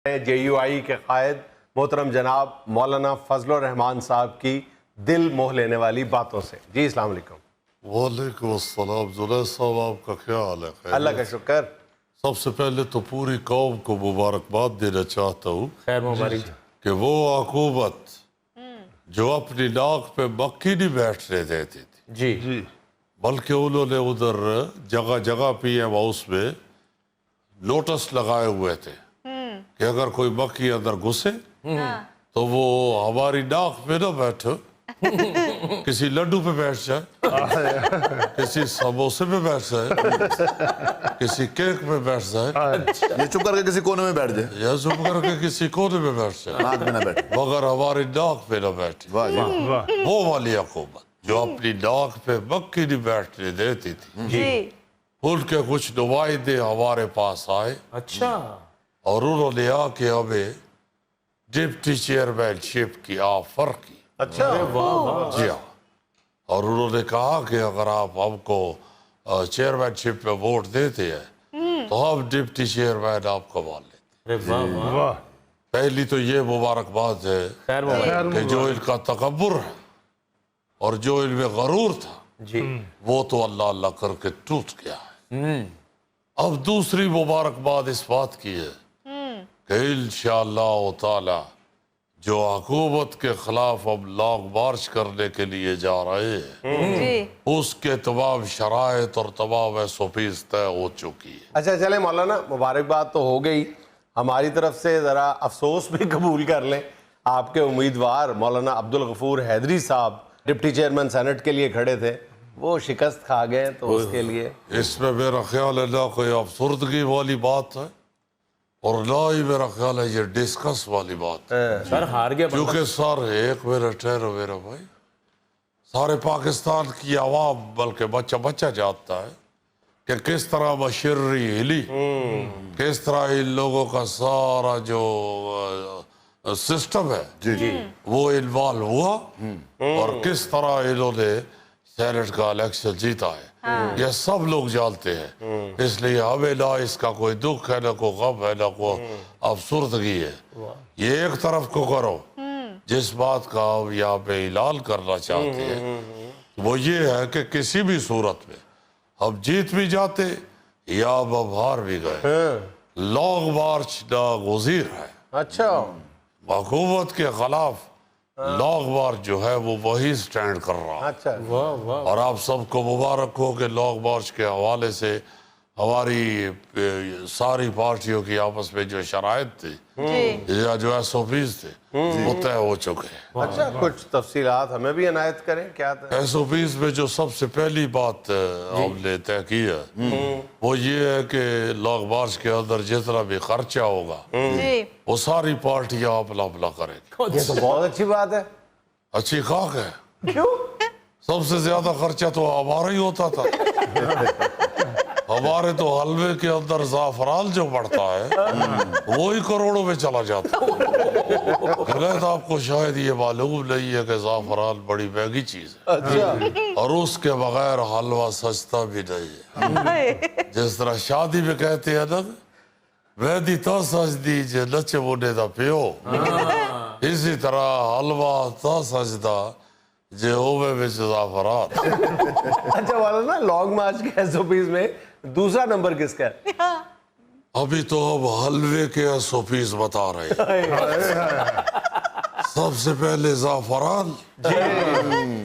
JUI کے قائد محترم جناب مولانا فضل الرحمان صاحب کی دل موہ لینے والی باتوں سے. جی السلام علیکم. وعلیکم السلام. زلیخ صاحب آپ کا کیا حال ہے؟ اللہ کا شکر. سب سے پہلے تو پوری قوم کو مبارکباد دینا چاہتا ہوں خیر مبارک کہ وہ حکومت جو اپنی ناک پہ مکھی نہیں بیٹھنے دیتی تھی جی بلکہ انہوں نے ادھر جگہ جگہ PM ہاؤس میں نوٹس لگائے ہوئے تھے کہ اگر کوئی مکھی اندر گھسے تو وہ ہماری ناک پہ نہ بیٹھے، کسی لڈو پہ بیٹھ جائے، کسی سموسے پہ بیٹھ جائے، کسی کیک پہ بیٹھ جائے، یہ چپ کر کے کسی کونے میں بیٹھ جائے یا چپ کر کے کسی کونے میں بیٹھ جائے، ناک میں نہ بیٹھے. مگر ہماری ناک پہ نہ بیٹھے. واہ جی. وہ والی حکومت جو اپنی ناک پہ مکھی نہیں بیٹھنے دیتی تھی، جی ان کے کچھ نمائندے ہمارے پاس آئے اچھا اور انہوں نے آ کے ہمیں ڈپٹی چیئرمین شپ کی آفر کی. اچھا جی ہاں، اور انہوں نے کہا کہ اگر آپ ہم کو چیئرمین شپ میں ووٹ دیتے ہیں تو ہم ڈپٹی چیئرمین آپ کو مان لیتے. ارے واہ واہ پہلی تو یہ مبارکباد ہے خیر مبارک کہ جو ان کا تکبر ہے اور جو ان میں غرور تھا جی وہ تو اللہ اللہ کر کے ٹوٹ گیا ہے. اب دوسری مبارکباد اس بات کی ہے کہ انشاءاللہ تعالی جو حکومت کے خلاف اب لانگ مارچ کرنے کے لیے جا رہے ہیں جی اس کے تمام شرائط اور تمام SOPs طے ہو چکی ہے. اچھا چلیں مولانا، مبارکباد تو ہو گئی، ہماری طرف سے ذرا افسوس بھی قبول کر لیں. آپ کے امیدوار مولانا عبدالغفور حیدری صاحب ڈپٹی چیئرمین سینٹ کے لیے کھڑے تھے، وہ شکست کھا گئے، تو اس کے لیے اس میں میرا خیال ہے نہ کوئی افسردگی والی بات ہے اور نہ ہی میرا خیال ہے یہ ڈسکس والی بات ہے. سر ہار گیا بندہ. کیونکہ سر ایک منٹ ٹھہرو میرا بھائی، سارے پاکستان کی عوام بلکہ بچہ بچہ جانتا ہے کہ کس طرح مشرری ہلی، کس طرح ان لوگوں کا سارا جو سسٹم ہے وہ انوالو ہوا اور کس طرح انہوں نے سینٹ کا الیکشن جیتا ہے. یہ سب لوگ جانتے ہیں، اس لیے ہمیں نہ اس کا کوئی دکھ ہے، نہ کوئی غم ہے، نہ کوئی افسردگی ہے. یہ ایک طرف کو کرو جس بات کا ہم یہاں پہ اعلان کرنا چاہتے ہیں وہ یہ ہے کہ کسی بھی صورت میں ہم جیت بھی جاتے یا ہم ہار بھی گئے، لانگ مارچ ناگزیر ہے. اچھا حکومت کے خلاف لانگ مارچ جو ہے وہ وہی سٹینڈ کر رہا ہے. اچھا واہ واہ اور آپ سب کو مبارک ہو کہ لانگ مارچ کے حوالے سے ہماری ساری پارٹیوں کی آپس میں جو شرائط تھی یا جو SOPs تھے وہ طے ہو چکے ہیں. اچھا کچھ تفصیلات ہمیں بھی عنایت کریں. کیا تھا SOPs میں جو سب سے پہلی بات ہم نے طے کی ہے وہ یہ ہے کہ لانگ مارچ کے اندر جتنا بھی خرچہ ہوگا جی وہ ساری پارٹیاں اپنا اپنا کریں گی. یہ تو بہت اچھی بات ہے. اچھی خاک ہے، کیوں؟ سب سے زیادہ خرچہ تو ہمارا ہی ہوتا تھا. ہمارے تو حلوے کے اندر زعفران جو پڑتا ہے وہی کروڑوں میں چلا جاتا. غلط آپ کو شاید یہ معلوم نہیں ہے کہ زعفران بڑی مہنگی چیز ہے اچھا اور اس کے بغیر حلوہ سستا بھی نہیں ہے. جس طرح شادی میں کہتے ہیں نا مہندی تا سجدی جے نچ بونے دا پیو، اسی طرح حلوہ تا سجدہ جے ہوئے وچ زعفران. اچھا مولانا، لانگ مارچ کے SOPs میں دوسرا نمبر کس کا ہے؟ ابھی تو ہم حلوے کے SOPs بتا رہے ہیں. سب سے پہلے زعفران،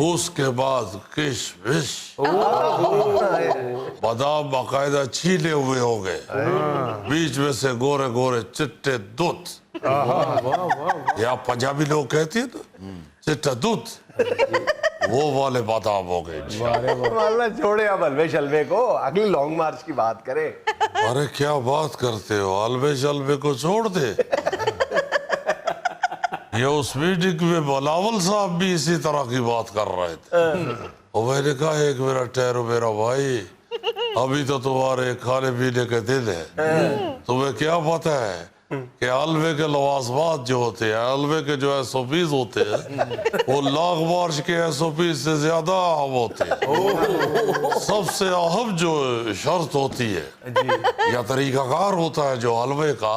اس کے بعد کشمش، بادام باقاعدہ چھیلے ہوئے ہو گئے، بیچ میں سے گورے گورے چٹے دودھ یا پنجابی لوگ کہتے ہیں نا چٹا دودھ، وہ والے بادام ہو گئے. مولانا چھوڑے اب حلوے شلوے کو، اگلی لانگ مارچ کی بات کریں. ارے کیا بات کرتے ہو، حلوے شلوے کو چھوڑ دے. یہ اس میٹنگ میں بلاول صاحب بھی اسی طرح کی بات کر رہے تھے اور میں نے کہا ایک منٹ ٹھہرو میرا بھائی، ابھی تو تمہارے کھانے پینے کے دن ہے، تمہیں کیا پتہ ہے کہ حلوے کے لوازمات جو ہوتے ہیں، حلوے کے جو SOPs ہوتے ہیں وہ لانگ مارچ کے SOPs سے زیادہ اہم ہوتے ہیں. سب سے اہم جو شرط ہوتی ہے یا طریقہ کار ہوتا ہے جو حلوے کا،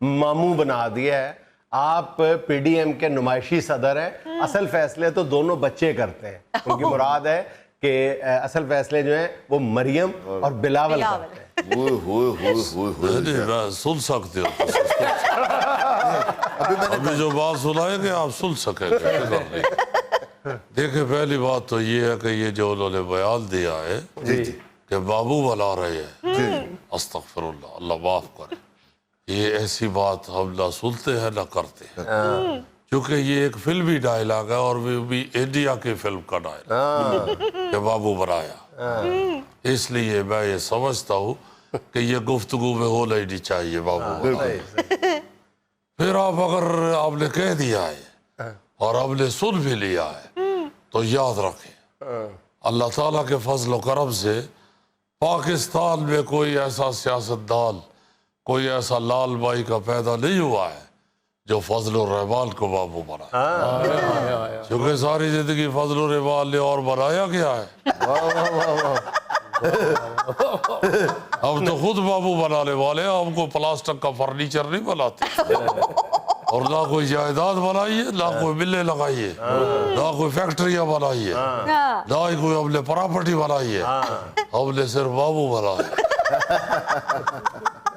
ماموں بنا دیا ہے. آپ پی ڈی ایم کے نمائشی صدر ہیں. اصل فیصلے تو دونوں بچے کرتے ہیں. ان کی مراد ہے کہ اصل فیصلے جو ہیں وہ مریم اور بلاول کرتے ہیں. نہیں میں سن سکتے ہو ابھی جو بات سنائیں گے آپ سن سکیں گے. دیکھیں پہلی بات تو یہ ہے کہ یہ جو انہوں نے بیان دیا ہے کہ بابو بنا رہے ہیں, استغفر اللہ, اللہ معاف کرے, یہ ایسی بات ہم نہ سنتے ہیں نہ کرتے ہیں, کیونکہ یہ ایک فلمی ڈائلاگ ہے اور وہ بھی انڈیا کی فلم کا ڈائلاگ کہ بابو بنایا. اس لیے میں یہ سمجھتا ہوں کہ یہ گفتگو میں ہونا ہی نہیں چاہیے بابو بنایا. پھر آپ نے کہہ دیا ہے اور آپ نے سن بھی لیا ہے تو یاد رکھیں اللہ تعالیٰ کے فضل و کرم سے پاکستان میں کوئی ایسا سیاستدان, کوئی ایسا لال بھائی کا پیدا نہیں ہوا ہے جو فضل الرحمان کو بابو بنائے, کیونکہ ساری زندگی فضل الرحمان نے اور بنایا گیا ہے. ہم تو خود بابو بنانے والے ہیں, ہم کو پلاسٹک کا فرنیچر نہیں بناتے اور نہ کوئی جائیداد بنائیے, نہ کوئی ملیں لگائیے, نہ کوئی فیکٹریاں بنائیے, نہ ہی کوئی ہم نے پراپرٹی بنائی ہے, ہم نے صرف بابو بنایا.